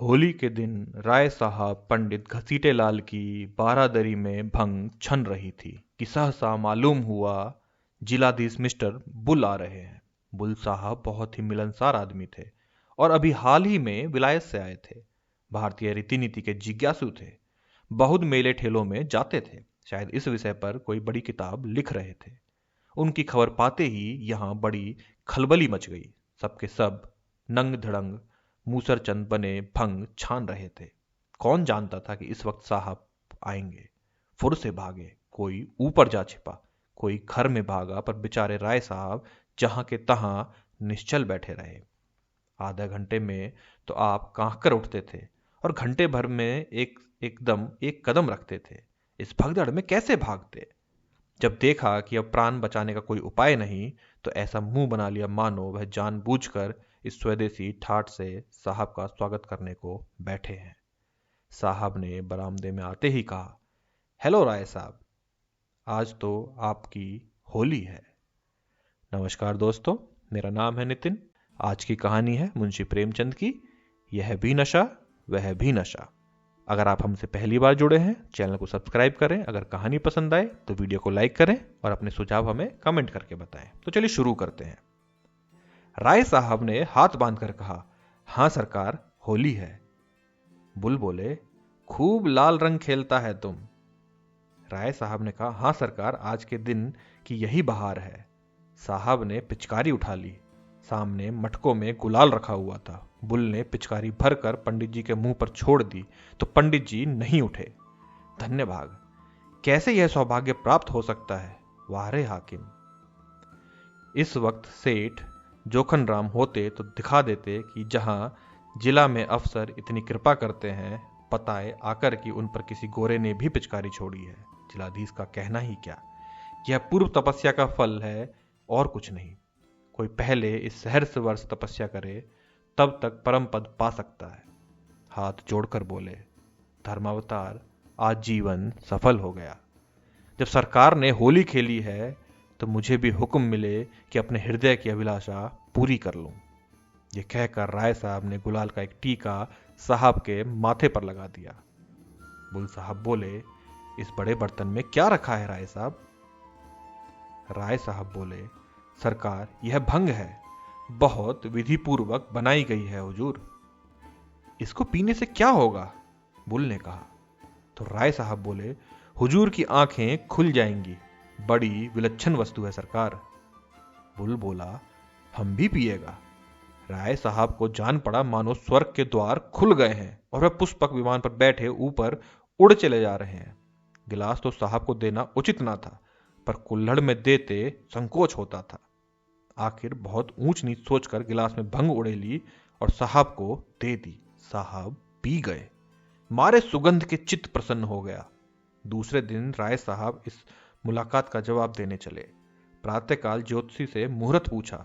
होली के दिन राय साहब पंडित घसीटे लाल की बारादरी में भंग छन रही थी कि सहसा मालूम हुआ जिलाधीश मिस्टर बुल आ रहे हैं। बुल साहब बहुत ही मिलनसार आदमी थे और अभी हाल ही में विलायत से आए थे। भारतीय रीति नीति के जिज्ञासु थे। बहुत मेले ठेलों में जाते थे। शायद इस विषय पर कोई बड़ी किताब लिख रहे थे। उनकी खबर पाते ही यहाँ बड़ी खलबली मच गई। सबके सब नंग धड़ंग मूसरचंद बने भंग छान रहे थे। कौन जानता था कि इस वक्त साहब आएंगे। फुर से भागे, कोई ऊपर जा छिपा, कोई घर में भागा, पर बेचारे राय साहब जहां के तहां निश्चल बैठे रहे। आधा घंटे में तो आप कांख कर उठते थे और घंटे भर में एकदम एक कदम रखते थे। इस भगदड़ में कैसे भागते। जब देखा कि अब प्राण बचाने का कोई उपाय नहीं, तो ऐसा मुंह बना लिया मानो वह जानबूझकर इस स्वदेशी ठाठ से साहब का स्वागत करने को बैठे हैं। साहब ने बरामदे में आते ही कहा, हेलो राय साहब, आज तो आपकी होली है। नमस्कार दोस्तों, मेरा नाम है नितिन। आज की कहानी है मुंशी प्रेमचंद की, यह भी नशा वह भी नशा। अगर आप हमसे पहली बार जुड़े हैं, चैनल को सब्सक्राइब करें। अगर कहानी पसंद आए तो वीडियो को लाइक करें और अपने सुझाव हमें कमेंट करके बताएं। तो चलिए शुरू करते हैं। राय साहब ने हाथ बांधकर कहा, हां सरकार, होली है। बुल बोले, खूब लाल रंग खेलता है तुम। राय साहब ने कहा, हां सरकार, आज के दिन की यही बहार है। साहब ने पिचकारी उठा ली। सामने मटकों में गुलाल रखा हुआ था। बुल ने पिचकारी भरकर पंडित जी के मुंह पर छोड़ दी तो पंडित जी नहीं उठे। धन्य भाग, कैसे यह सौभाग्य प्राप्त हो सकता है। वाह रे हाकिम। इस वक्त सेठ जोखन राम होते तो दिखा देते कि जहां जिला में अफसर इतनी कृपा करते हैं, पताए आकर कि उन पर किसी गोरे ने भी पिचकारी छोड़ी है। जिलाधीश का कहना ही क्या, यह पूर्व तपस्या का फल है और कुछ नहीं। कोई पहले इस सहर्ष वर्ष तपस्या करे, तब तक परम पद पा सकता है। हाथ जोड़कर बोले, धर्मावतार, आज जीवन सफल हो गया। जब सरकार ने होली खेली है तो मुझे भी हुक्म मिले कि अपने हृदय की अभिलाषा पूरी कर लूं। यह कहकर राय साहब ने गुलाल का एक टीका साहब के माथे पर लगा दिया। बुल साहब बोले, इस बड़े बर्तन में क्या रखा है राय साहब। राय साहब बोले, सरकार, यह भंग है, बहुत विधि पूर्वक बनाई गई है हुजूर। इसको पीने से क्या होगा, बुल ने कहा। तो राय साहब बोले, हुजूर की आंखें खुल जाएंगी, बड़ी विलक्षण वस्तु है सरकार। बुल बोला, हम भी पिएगा। राय साहब को जान पड़ा मानो स्वर्ग के द्वार खुल गए हैं और वह पुष्पक विमान पर बैठे ऊपर उड़ चले जा रहे हैं। गिलास तो साहब को देना उचित ना था, पर कुल्हड़ में देते संकोच होता था। आखिर बहुत ऊंच नीच सोचकर गिलास में भंग उड़ेली और साहब को दे दी। साहब पी गए। मारे सुगंध के चित्त प्रसन्न हो गया। दूसरे दिन राय साहब इस मुलाकात का जवाब देने चले। प्रातःकाल ज्योतिषी से मुहूर्त पूछा।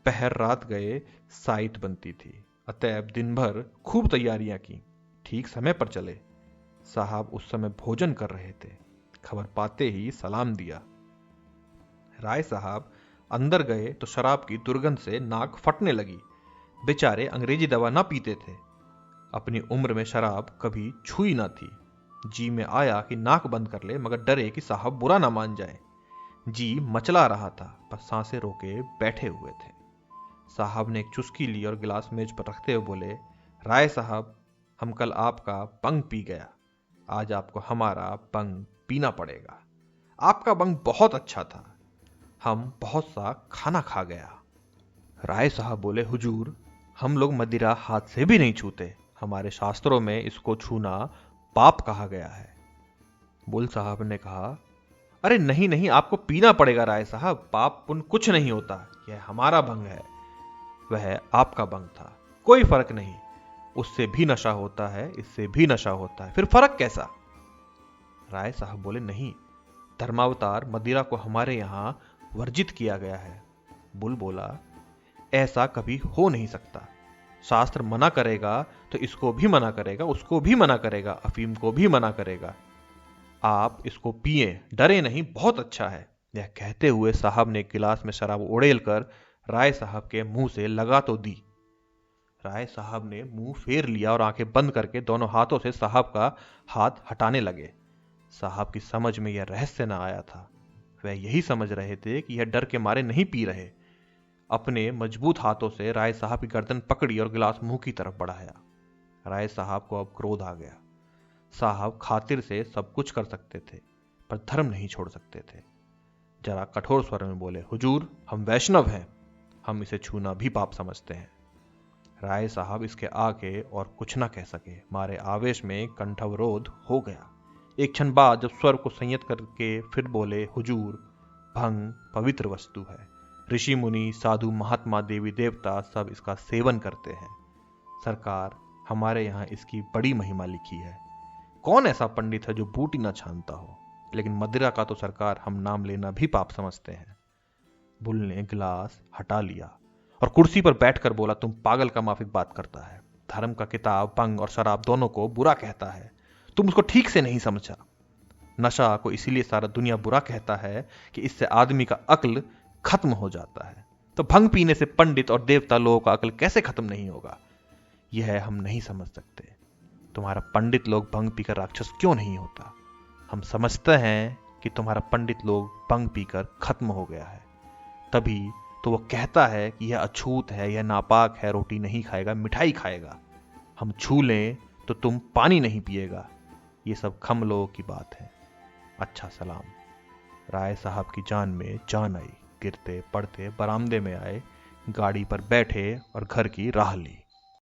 पहर रात गए साइत बनती थी, अतएव दिन भर खूब तैयारियां की। ठीक समय पर चले। साहब उस समय भोजन कर रहे थे। खबर पाते ही सलाम दिया। राय साहब अंदर गए तो शराब की दुर्गंध से नाक फटने लगी। बेचारे अंग्रेजी दवा ना पीते थे। अपनी उम्र में शराब कभी छुई ना थी। जी में आया कि नाक बंद कर ले, मगर डरे कि साहब बुरा ना मान जाए। जी मचला रहा था, पर सांसें रोके बैठे हुए थे। साहब ने एक चुस्की ली और गिलास मेज पर रखते हुए बोले, राय साहब, हम कल आपका बंग पी गया, आज आपको हमारा बंग पीना पड़ेगा। आपका बंग बहुत अच्छा था, हम बहुत सा खाना खा गया। राय साहब बोले, हुजूर, हम लोग मदिरा हाथ से भी नहीं छूते। हमारे शास्त्रों में इसको छूना पाप कहा गया है। बुल साहब ने कहा, अरे नहीं नहीं, आपको पीना पड़ेगा राय साहब, पाप पुण्य कुछ नहीं होता, यह हमारा भंग है। वह आपका बंग था, कोई फर्क नहीं। उससे भी नशा होता है, इससे भी नशा होता है, फिर फर्क कैसा। राय साहब बोले, नहीं धर्मावतार, मदिरा को हमारे यहां वर्जित किया गया है। बुल बोला, ऐसा कभी हो नहीं सकता। शास्त्र मना करेगा तो इसको भी मना करेगा, उसको भी मना करेगा, अफीम को भी मना करेगा। आप इसको पिए, डरे नहीं, बहुत अच्छा है। यह कहते हुए साहब ने गिलास में शराब उड़ेल कर राय साहब के मुंह से लगा तो दी। राय साहब ने मुंह फेर लिया और आंखें बंद करके दोनों हाथों से साहब का हाथ हटाने लगे। साहब की समझ में यह रहस्य न आया था। वह यही समझ रहे थे कि यह डर के मारे नहीं पी रहे। अपने मजबूत हाथों से राय साहब की गर्दन पकड़ी और गिलास मुंह की तरफ बढ़ाया। राय साहब को अब क्रोध आ गया। साहब खातिर से सब कुछ कर सकते थे, पर धर्म नहीं छोड़ सकते थे। जरा कठोर स्वर में बोले, हुजूर, हम वैष्णव हैं, हम इसे छूना भी पाप समझते हैं। राय साहब इसके आगे और कुछ न कह सके, मारे आवेश में कंठवरोध हो गया। एक क्षण बाद जब स्वर को संयत करके फिर बोले, हुजूर, भंग पवित्र वस्तु है। ऋषि मुनि, साधु, महात्मा, देवी देवता सब इसका सेवन करते हैं। सरकार, हमारे यहाँ इसकी बड़ी महिमा लिखी है। कौन ऐसा पंडित है जो बूटी न छानता हो, लेकिन मदिरा का तो सरकार हम नाम लेना भी पाप समझते हैं। बुल ने गिलास हटा लिया और कुर्सी पर बैठकर बोला, तुम पागल का माफिक बात करता है। धर्म का किताब भंग और शराब दोनों को बुरा कहता है। तुम उसको ठीक से नहीं समझा। नशा को इसीलिए सारा दुनिया बुरा कहता है कि इससे आदमी का अक्ल खत्म हो जाता है। तो भंग पीने से पंडित और देवता लोगों का अक्ल कैसे खत्म नहीं होगा, यह हम नहीं समझ सकते। तुम्हारा पंडित लोग भंग पीकर राक्षस क्यों नहीं होता? हम समझते हैं कि तुम्हारा पंडित लोग भंग पीकर खत्म हो गया है, तभी तो वो कहता है कि यह अछूत है, यह नापाक है, रोटी नहीं खाएगा, मिठाई खाएगा। हम छू लें तो तुम पानी नहीं पिएगा। ये सब खम लोगों की बात है। अच्छा सलाम। राय साहब की जान में जान आई। गिरते पड़ते बरामदे में आए, गाड़ी पर बैठे और घर की राह ली।